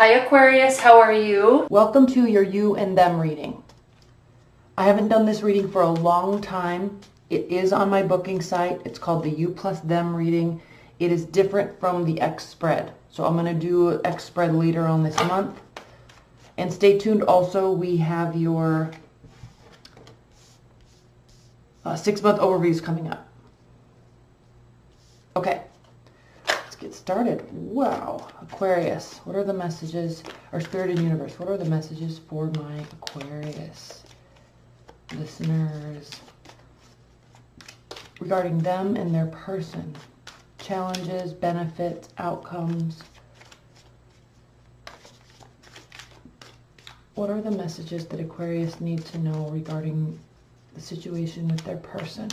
Hi Aquarius, how are you? Welcome to your you and them reading. I haven't done this reading for a long time. It is on my booking site. It's called the You plus Them reading. It is different from the X spread. So I'm going to do X spread later on this month. And stay tuned also, we have your 6-month overviews coming up. Okay. Get started. Wow. Aquarius, what are the messages, or Spirit and Universe, what are the messages for my Aquarius listeners regarding them and their person? Challenges, benefits, outcomes. What are the messages that Aquarius need to know regarding the situation with their person?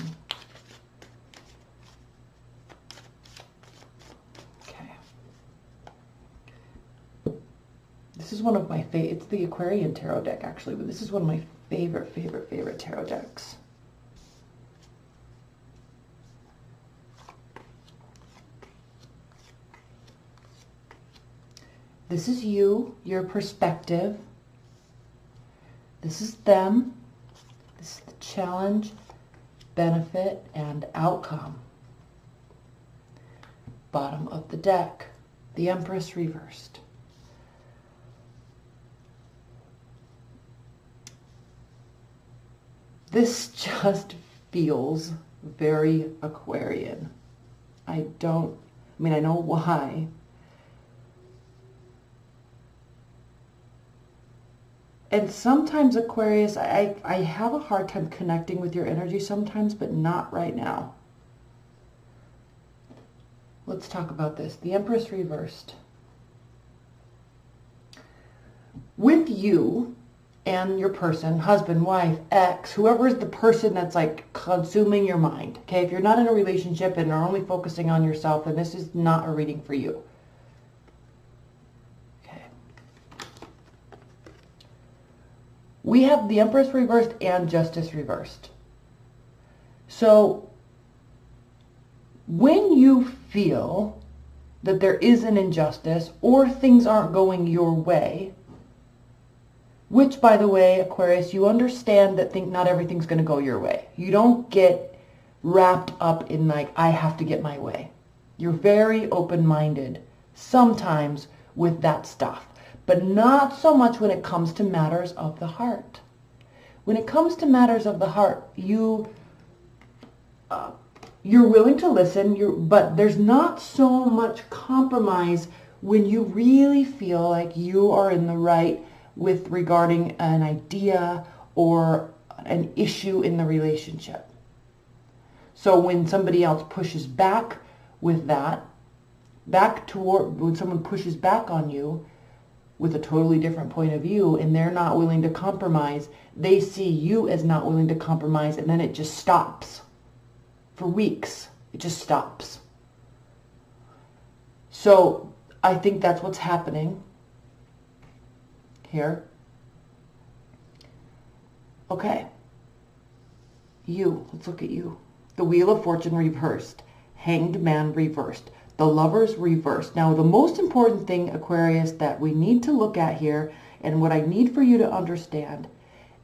This is one of my favorite, it's the Aquarian Tarot deck actually, but this is one of my favorite tarot decks. This is you, your perspective. This is them. This is the challenge, benefit, and outcome. Bottom of the deck, the Empress reversed. This just feels very Aquarian. I know why. And sometimes Aquarius, I have a hard time connecting with your energy sometimes, but not right now. Let's talk about this. The Empress reversed. With you and your person, husband, wife, ex, whoever is the person that's like consuming your mind. Okay, if you're not in a relationship and are only focusing on yourself, then this is not a reading for you. Okay. We have the Empress reversed and Justice reversed. So when you feel that there is an injustice or things aren't going your way, which, by the way, Aquarius, you understand that not everything's going to go your way. You don't get wrapped up in like, I have to get my way. You're very open-minded sometimes with that stuff, but not so much when it comes to matters of the heart. When it comes to matters of the heart, you're willing to listen, but there's not so much compromise when you really feel like you are in the right with regarding an idea or an issue in the relationship. So when somebody else pushes back with that, when someone pushes back on you with a totally different point of view and they're not willing to compromise, they see you as not willing to compromise, and then it just stops. For weeks, it just stops. So I think that's what's happening here. Okay. You. Let's look at you. The Wheel of Fortune reversed. Hanged Man reversed. The Lovers reversed. Now, the most important thing, Aquarius, that we need to look at here, and what I need for you to understand,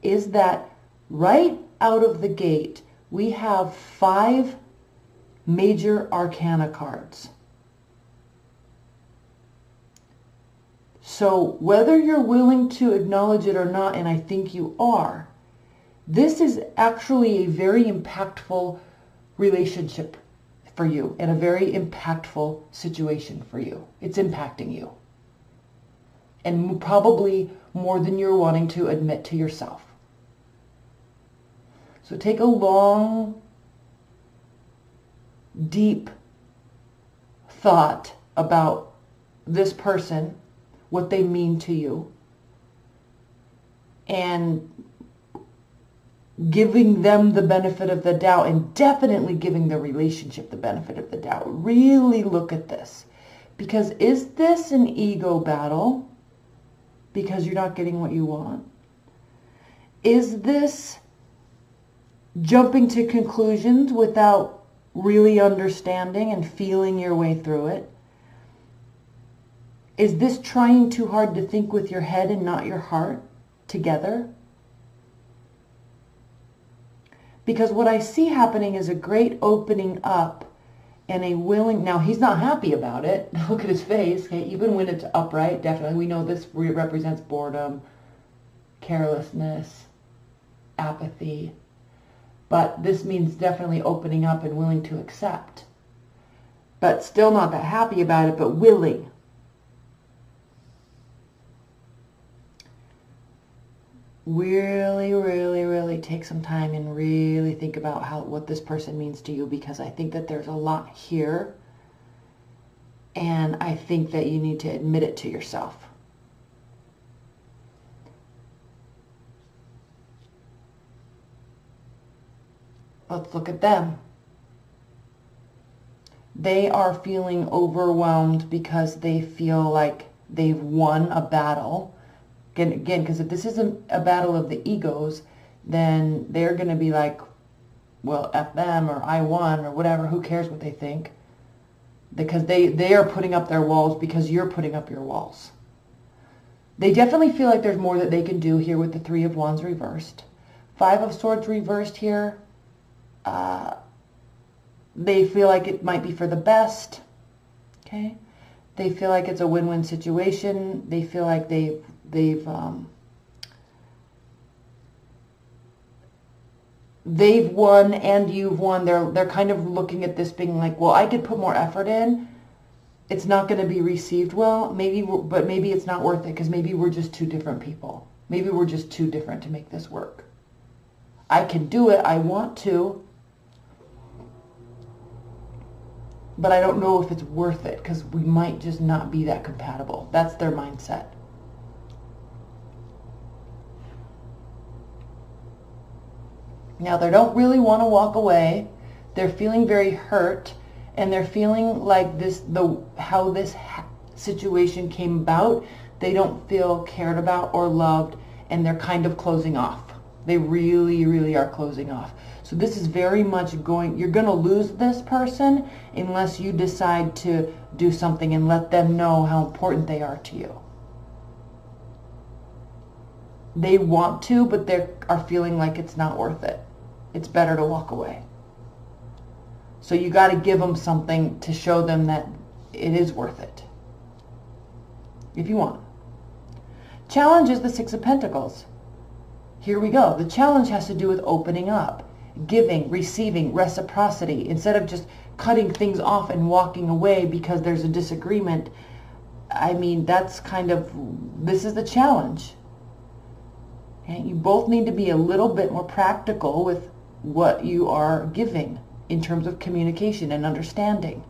is that right out of the gate, we have 5 major arcana cards. So whether you're willing to acknowledge it or not, and I think you are, this is actually a very impactful relationship for you and a very impactful situation for you. It's impacting you. And probably more than you're wanting to admit to yourself. So take a long, deep thought about this person, what they mean to you, and giving them the benefit of the doubt, and definitely giving the relationship the benefit of the doubt. Really look at this. Because is this an ego battle because you're not getting what you want? Is this jumping to conclusions without really understanding and feeling your way through it? Is this trying too hard to think with your head and not your heart together? Because what I see happening is a great opening up and a willing... Now, he's not happy about it. Look at his face. Okay? Even when it's upright, definitely. We know this represents boredom, carelessness, apathy. But this means definitely opening up and willing to accept. But still not that happy about it, but willing. Really, really, really take some time and really think about what this person means to you, because I think that there's a lot here, and I think that you need to admit it to yourself. Let's look at them. They are feeling overwhelmed because they feel like they've won a battle. Again, because if this isn't a battle of the egos, then they're going to be like, well, F them, or I won, or whatever. Who cares what they think? Because they are putting up their walls because you're putting up your walls. They definitely feel like there's more that they can do here with the Three of Wands reversed. Five of Swords reversed here. They feel like it might be for the best. Okay? They feel like it's a win-win situation. They feel like they've won and you've won. They're kind of looking at this being like, well, I could put more effort in. It's not going to be received well. But maybe it's not worth it, because maybe we're just two different people. Maybe we're just too different to make this work. I can do it. I want to. But I don't know if it's worth it, because we might just not be that compatible. That's their mindset. Now, they don't really want to walk away. They're feeling very hurt, and they're feeling like how this situation came about, they don't feel cared about or loved, and they're kind of closing off. They really, really are closing off. So this is very much you're going to lose this person unless you decide to do something and let them know how important they are to you. They want to, but they are feeling like it's not worth it. It's better to walk away. So you got to give them something to show them that it is worth it, if you want. Challenge is the Six of Pentacles. Here we go. The challenge has to do with opening up, giving, receiving, reciprocity. Instead of just cutting things off and walking away because there's a disagreement, I mean, that's kind of, this is the challenge. Okay? You both need to be a little bit more practical with what you are giving in terms of communication and understanding.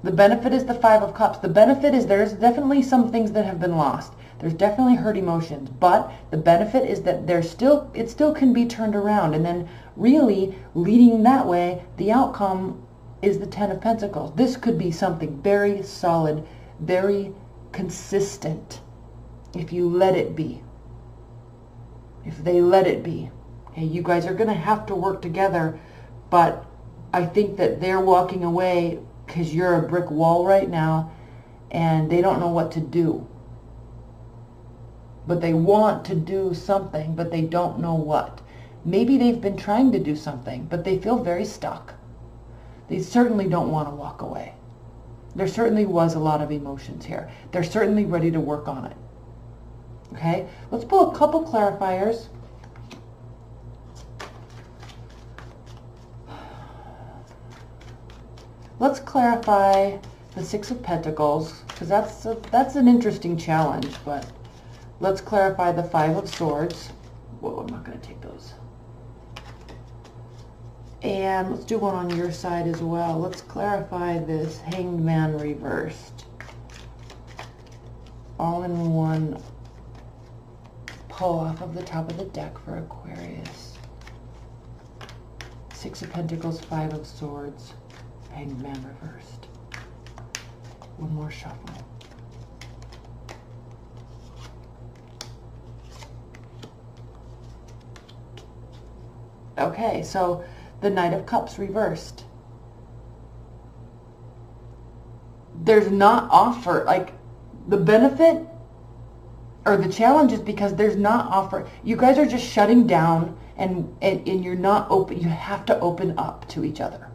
The benefit is the Five of Cups. The benefit is there's definitely some things that have been lost. There's definitely hurt emotions, but the benefit is that it still can be turned around, and then really leading that way, the outcome is the Ten of Pentacles. This could be something very solid, very consistent, if you let it be. If they let it be. Okay, you guys are going to have to work together, but I think that they're walking away because you're a brick wall right now, and they don't know what to do. But they want to do something, but they don't know what. Maybe they've been trying to do something, but they feel very stuck. They certainly don't want to walk away. There certainly was a lot of emotions here. They're certainly ready to work on it. Okay, let's pull a couple clarifiers. Let's clarify the Six of Pentacles, because that's an interesting challenge, but let's clarify the Five of Swords. Whoa, I'm not going to take those. And let's do one on your side as well. Let's clarify this Hanged Man reversed. All in one pull off of the top of the deck for Aquarius. Six of Pentacles, Five of Swords, Hanged Man reversed. One more shuffle. Okay, so the Knight of Cups reversed. there's not offer, like the benefit or the challenge is because there's not offer. You guys are just shutting down and you're not open. You have to open up to each other.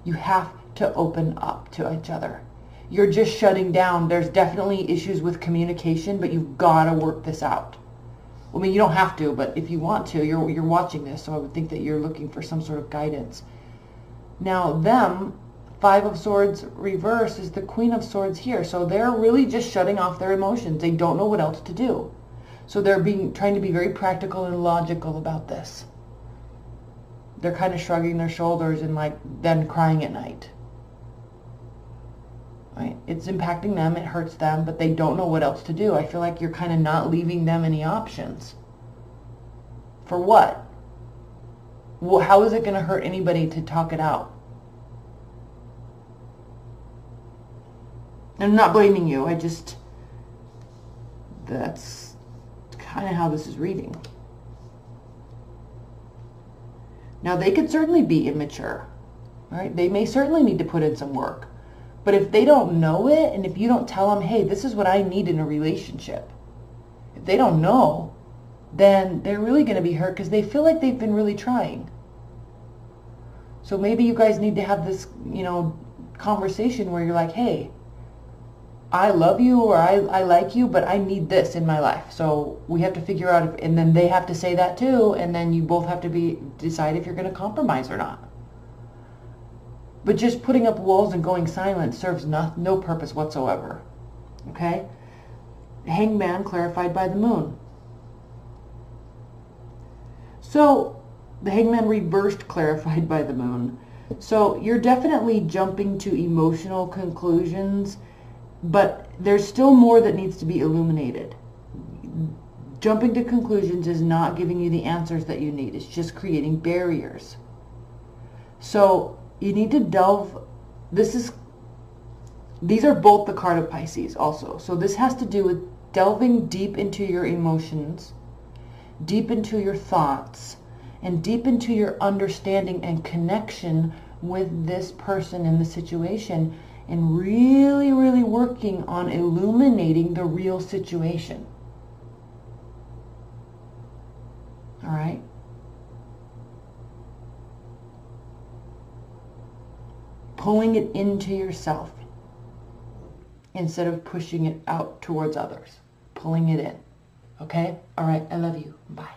You have to open up to each other. You're just shutting down. There's definitely issues with communication, but you've got to work this out. I mean, you don't have to, but if you want to, you're watching this, so I would think that you're looking for some sort of guidance. Now, them, Five of Swords reverse is the Queen of Swords here, so they're really just shutting off their emotions. They don't know what else to do. So they're trying to be very practical and logical about this. They're kind of shrugging their shoulders and like then crying at night. Right? It's impacting them, it hurts them, but they don't know what else to do. I feel like you're kind of not leaving them any options. For what? Well, how is it going to hurt anybody to talk it out? I'm not blaming you, that's kind of how this is reading. Now, they could certainly be immature, right? They may certainly need to put in some work. But if they don't know it, and if you don't tell them, hey, this is what I need in a relationship, if they don't know, then they're really going to be hurt because they feel like they've been really trying. So maybe you guys need to have this, conversation where you're like, hey, I love you or I like you, but I need this in my life. So we have to figure out, and then they have to say that too, and then you both have to decide if you're going to compromise or not. But just putting up walls and going silent serves no purpose whatsoever. Okay? Hangman clarified by the Moon. So, the Hangman reversed clarified by the Moon. So, you're definitely jumping to emotional conclusions, but there's still more that needs to be illuminated. Jumping to conclusions is not giving you the answers that you need. It's just creating barriers. So, you need to delve. These are both the card of Pisces also. So this has to do with delving deep into your emotions, deep into your thoughts, and deep into your understanding and connection with this person in the situation, and really, really working on illuminating the real situation. All right? Pulling it into yourself instead of pushing it out towards others. Pulling it in. Okay? All right. I love you. Bye.